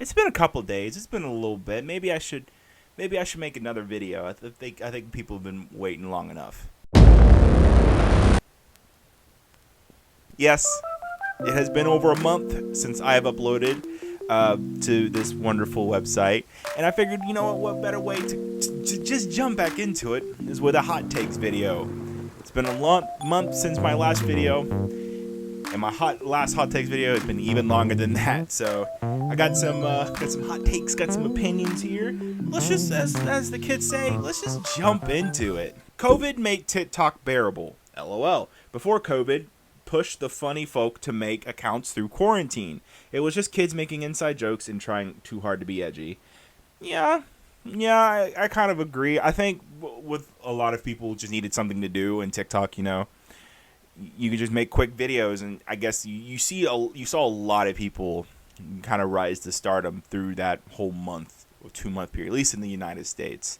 It's been a couple days. It's been a little bit. Maybe I should make another video. I think people have been waiting long enough. Yes, it has been over a month since I have uploaded to this wonderful website, and I figured, what better way to just jump back into it is with a hot takes video. It's been a long month since my last video, and my last hot takes video has been even longer than that. So I got some hot takes, got some opinions here. Let's just, as the kids say, let's just jump into it. COVID made TikTok bearable. LOL. Before COVID, pushed the funny folk to make accounts through quarantine. It was just kids making inside jokes and trying too hard to be edgy. Yeah, I kind of agree. I think with a lot of people just needed something to do, and TikTok, you could just make quick videos, and I guess you saw a lot of people kind of rise to stardom through that whole month or 2 month period, at least in the United States.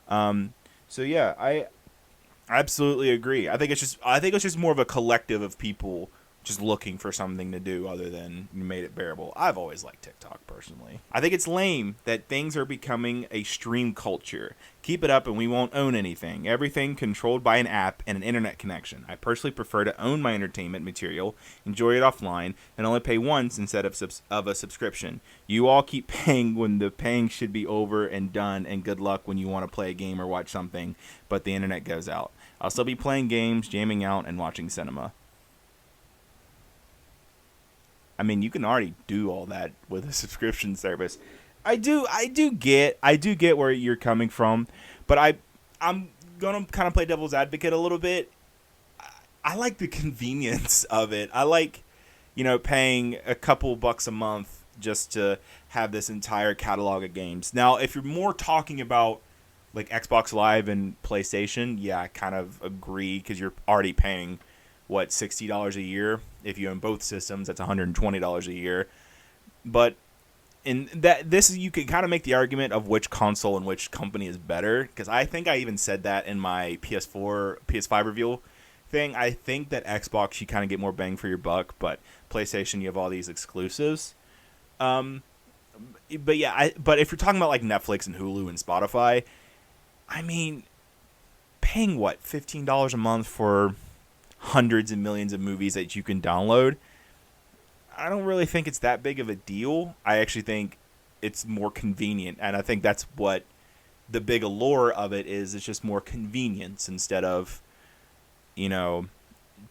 So yeah, I absolutely agree. I think it's just more of a collective of people just looking for something to do other than you made it bearable. I've always liked TikTok personally. I think it's lame that things are becoming a stream culture. Keep it up and we won't own anything. Everything controlled by an app and an internet connection. I personally prefer to own my entertainment material, enjoy it offline, and only pay once instead of a subscription. You all keep paying when the paying should be over and done, and good luck when you want to play a game or watch something, but the internet goes out. I'll still be playing games, jamming out, and watching cinema. I mean, you can already do all that with a subscription service. I do get where you're coming from, but I'm gonna kind of play devil's advocate a little bit. I like the convenience of it. I like, paying a couple bucks a month just to have this entire catalog of games. Now, if you're more talking about like Xbox Live and PlayStation, yeah, I kind of agree because you're already paying $60 a year. If you own both systems, that's $120 a year. But in that, you can kind of make the argument of which console and which company is better, because I think I even said that in my PS5 review thing. I think that Xbox, you kind of get more bang for your buck, but PlayStation, you have all these exclusives. But yeah, but if you're talking about like Netflix and Hulu and Spotify, I mean, paying $15 a month for hundreds and millions of movies that you can download, I don't really think it's that big of a deal. I actually think it's more convenient, and I think that's what the big allure of it is. It's just more convenience instead of,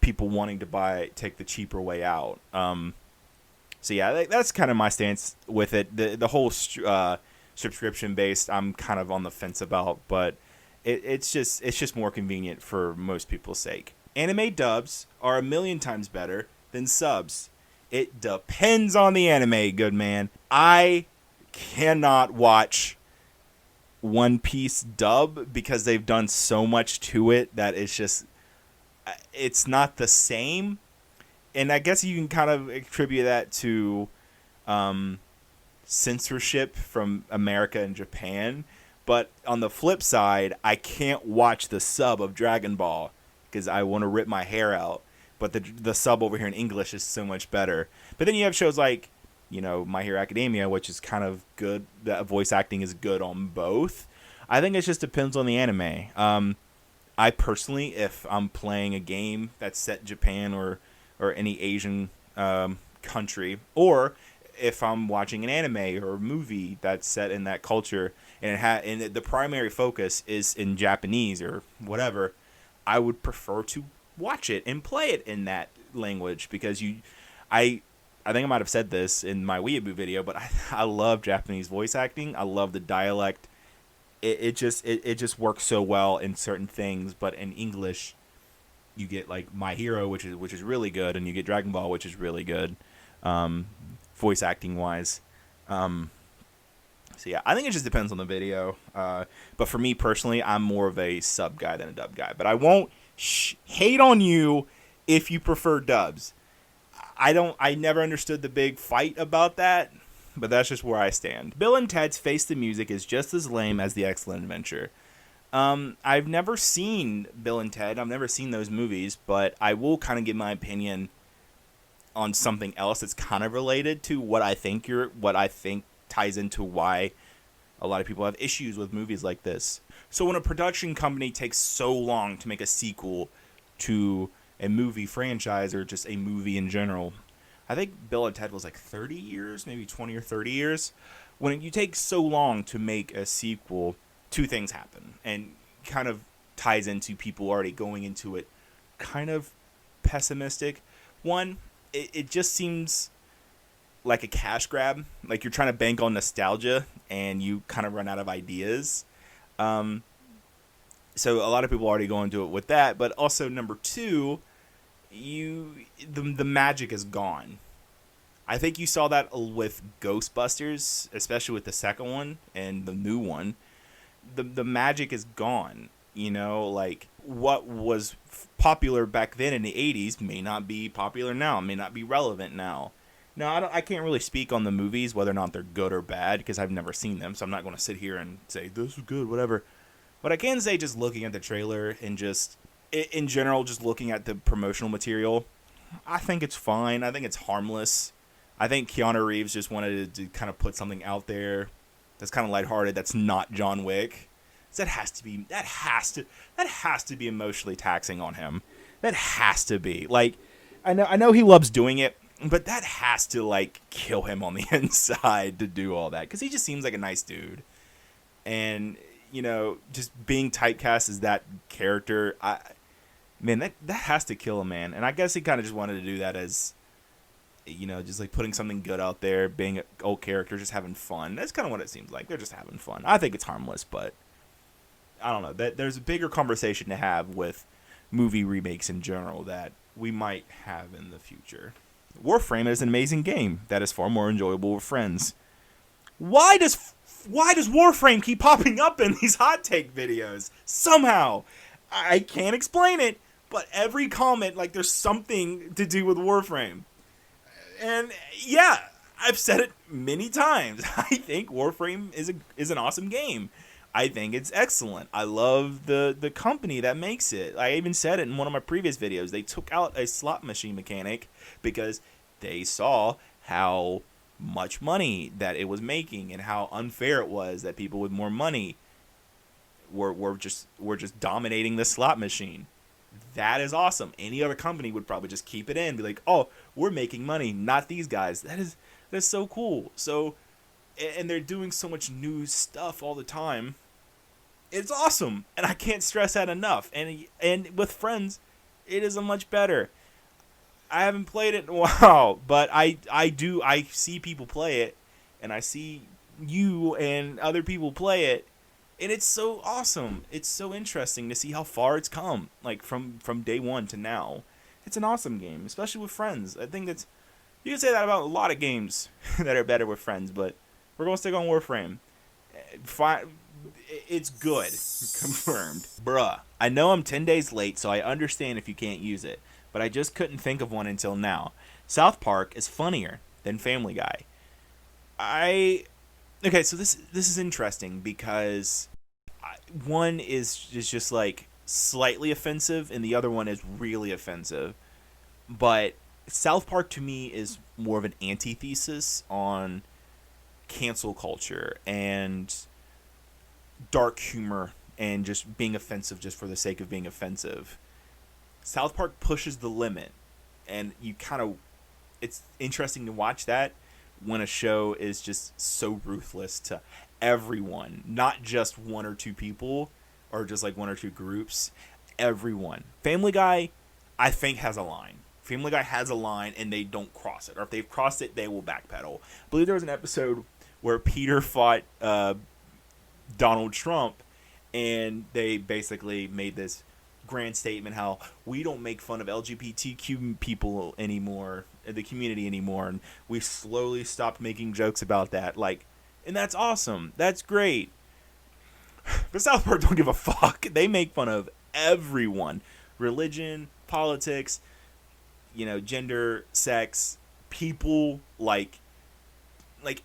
people wanting to take the cheaper way out. So yeah, that's kind of my stance with it. The whole subscription based, I'm kind of on the fence about, but it's just more convenient for most people's sake. Anime dubs are a million times better than subs. It depends on the anime, good man. I cannot watch One Piece dub because they've done so much to it that it's not the same. And I guess you can kind of attribute that to censorship from America and Japan. But on the flip side, I can't watch the sub of Dragon Ball because I want to rip my hair out. But the sub over here in English is so much better. But then you have shows like, My Hero Academia, which is kind of good. The voice acting is good on both. I think it just depends on the anime. I personally, if I'm playing a game that's set in Japan or any Asian country, or if I'm watching an anime or a movie that's set in that culture and the primary focus is in Japanese or whatever, I would prefer to watch it and play it in that language because I think I might have said this in my Weeaboo video, but I love Japanese voice acting. I love the dialect. It just works so well in certain things, but in English, you get like My Hero, which is really good, and you get Dragon Ball, which is really good, voice acting wise. So yeah, I think it just depends on the video. But for me personally, I'm more of a sub guy than a dub guy. But I won't hate on you if you prefer dubs. I never understood the big fight about that, but that's just where I stand. Bill and Ted's Face the Music is just as lame as The Excellent Adventure. I've never seen Bill and Ted. I've never seen those movies, but I will kind of give my opinion on something else that's kind of related to what I think ties into why a lot of people have issues with movies like this. So when a production company takes so long to make a sequel to a movie franchise or just a movie in general, I think Bill and Ted was like 30 years, maybe 20 or 30 years. When you take so long to make a sequel, two things happen, and kind of ties into people already going into it kind of pessimistic. One, it just seems like a cash grab, like you're trying to bank on nostalgia and you kind of run out of ideas. So a lot of people already go into it with that, but also number two, the magic is gone. I think you saw that with Ghostbusters, especially with the second one and the new one. The magic is gone. You know, like what was popular back then in the 80s may not be popular now, may not be relevant now. Now, I can't really speak on the movies, whether or not they're good or bad, because I've never seen them, so I'm not going to sit here and say, this is good, whatever. But I can say, just looking at the trailer and just, in general, just looking at the promotional material, I think it's fine. I think it's harmless. I think Keanu Reeves just wanted to kind of put something out there that's kind of lighthearted, that's not John Wick. So that has to be emotionally taxing on him. That has to be. Like, I know he loves doing it, but that has to, like, kill him on the inside to do all that, because he just seems like a nice dude. And, you know, just being typecast as that character, that has to kill a man. And I guess he kind of just wanted to do that as, you know, just like putting something good out there, being an old character, just having fun. That's kind of what it seems like. They're just having fun. I think it's harmless, but I don't know. There's a bigger conversation to have with movie remakes in general that we might have in the future. Warframe is an amazing game that is far more enjoyable with friends. Why does Warframe keep popping up in these hot take videos? Somehow, I can't explain it, but every comment, like, there's something to do with Warframe. And yeah, I've said it many times. I think Warframe is an awesome game. I think it's excellent. I love the company that makes it. I even said it in one of my previous videos. They took out a slot machine mechanic because they saw how much money that it was making and how unfair it was that people with more money were just dominating the slot machine. That is awesome. Any other company would probably just keep it in, be like, "Oh, we're making money, not these guys." That's so cool. So, and they're doing so much new stuff all the time. It's awesome, and I can't stress that enough. And with friends, it is a much better. I haven't played it in a while, but I see people play it, and I see you and other people play it, and it's so awesome. It's so interesting to see how far it's come, like from day one to now. It's an awesome game, especially with friends. I think that's, you can say that about a lot of games that are better with friends, but we're going to stick on Warframe. It's good. Confirmed. Bruh. I know I'm 10 days late, so I understand if you can't use it, but I just couldn't think of one until now. South Park is funnier than Family Guy. Okay, so this is interesting because one is just like slightly offensive and the other one is really offensive. But South Park to me is more of an antithesis on cancel culture and dark humor and just being offensive just for the sake of being offensive. South Park pushes the limit, and it's interesting to watch that when a show is just so ruthless to everyone, not just one or two people or just like one or two groups, everyone. Family Guy, I think, has a line. Family Guy has a line and they don't cross it, or if they've crossed it, they will backpedal. I believe there was an episode where Peter fought Donald Trump, and they basically made this grand statement how we don't make fun of LGBTQ people anymore, the community anymore, and we slowly stopped making jokes about that. Like, and that's awesome. That's great. But South Park don't give a fuck. They make fun of everyone. Religion, politics, gender, sex, people, like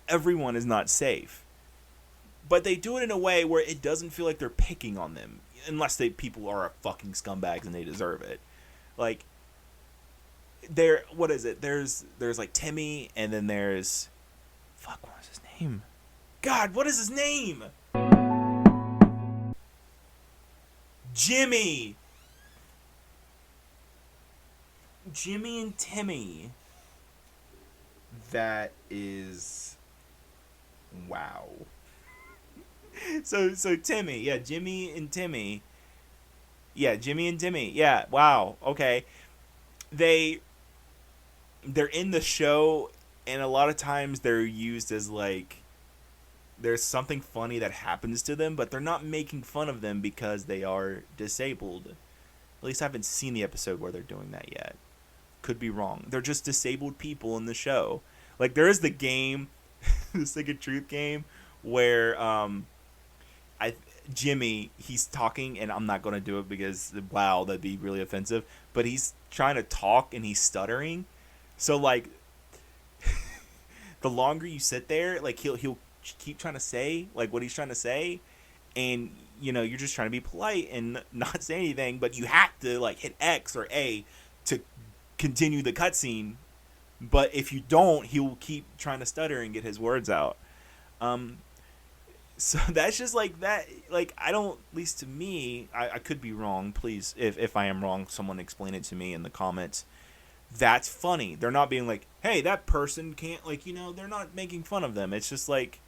everyone is not safe. But they do it in a way where it doesn't feel like they're picking on them, unless people are fucking scumbags and they deserve it. Like, what is it? There's like Timmy, and then there's, what was his name? God, what is his name? Jimmy. Jimmy and Timmy. That is... wow. So Timmy, yeah, Jimmy and Timmy. Yeah, Jimmy and Timmy. Yeah, wow. Okay. They're in the show, and a lot of times they're used as like there's something funny that happens to them, but they're not making fun of them because they are disabled. At least I haven't seen the episode where they're doing that yet. Could be wrong. They're just disabled people in the show. Like, there is the game, the Stick of Truth game, where Jimmy, he's talking, and I'm not going to do it because, wow, that'd be really offensive, but he's trying to talk and he's stuttering. So, like, the longer you sit there, like, he'll keep trying to say, like, what he's trying to say, and, you know, you're just trying to be polite and not say anything, but you have to, like, hit X or A to continue the cutscene. But if you don't, he'll keep trying to stutter and get his words out. So that's just like that. Like, I don't, at least to me, I could be wrong. Please, if I am wrong, someone explain it to me in the comments. That's funny. They're not being like, hey, that person can't, like, you know, they're not making fun of them. It's just like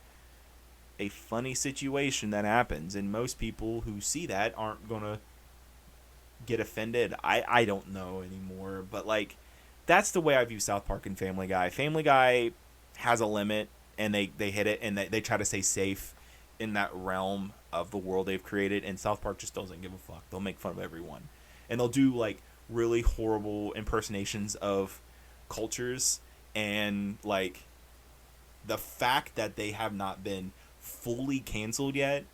a funny situation that happens. And most people who see that aren't going to get offended. I don't know anymore. But, like, that's the way I view South Park and Family Guy. Family Guy has a limit, and they hit it, and they try to stay safe in that realm of the world they've created, and South Park just doesn't give a fuck. They'll make fun of everyone, and they'll do like really horrible impersonations of cultures, and like the fact that they have not been fully canceled yet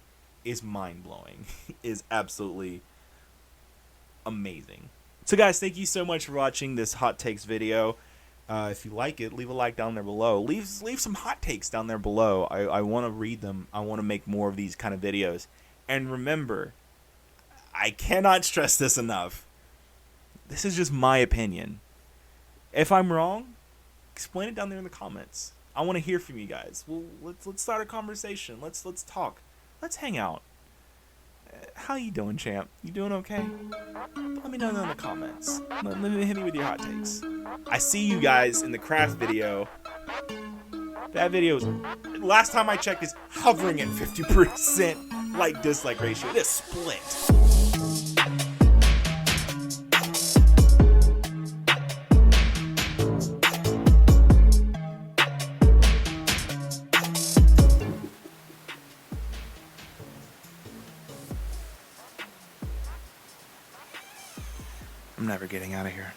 is mind-blowing. Is absolutely amazing. So guys, thank you so much for watching this hot takes video. If you like it, leave a like down there below. Leave some hot takes down there below. I want to read them. I want to make more of these kind of videos. And remember, I cannot stress this enough. This is just my opinion. If I'm wrong, explain it down there in the comments. I want to hear from you guys. Well, let's start a conversation. Let's talk. Let's hang out. How you doing, champ? You doing okay? Let me know in the comments. Let me hit me with your hot takes. I see you guys in the craft video. That video is, last time I checked, is hovering at 50% like dislike ratio. It is split. I'm never getting out of here.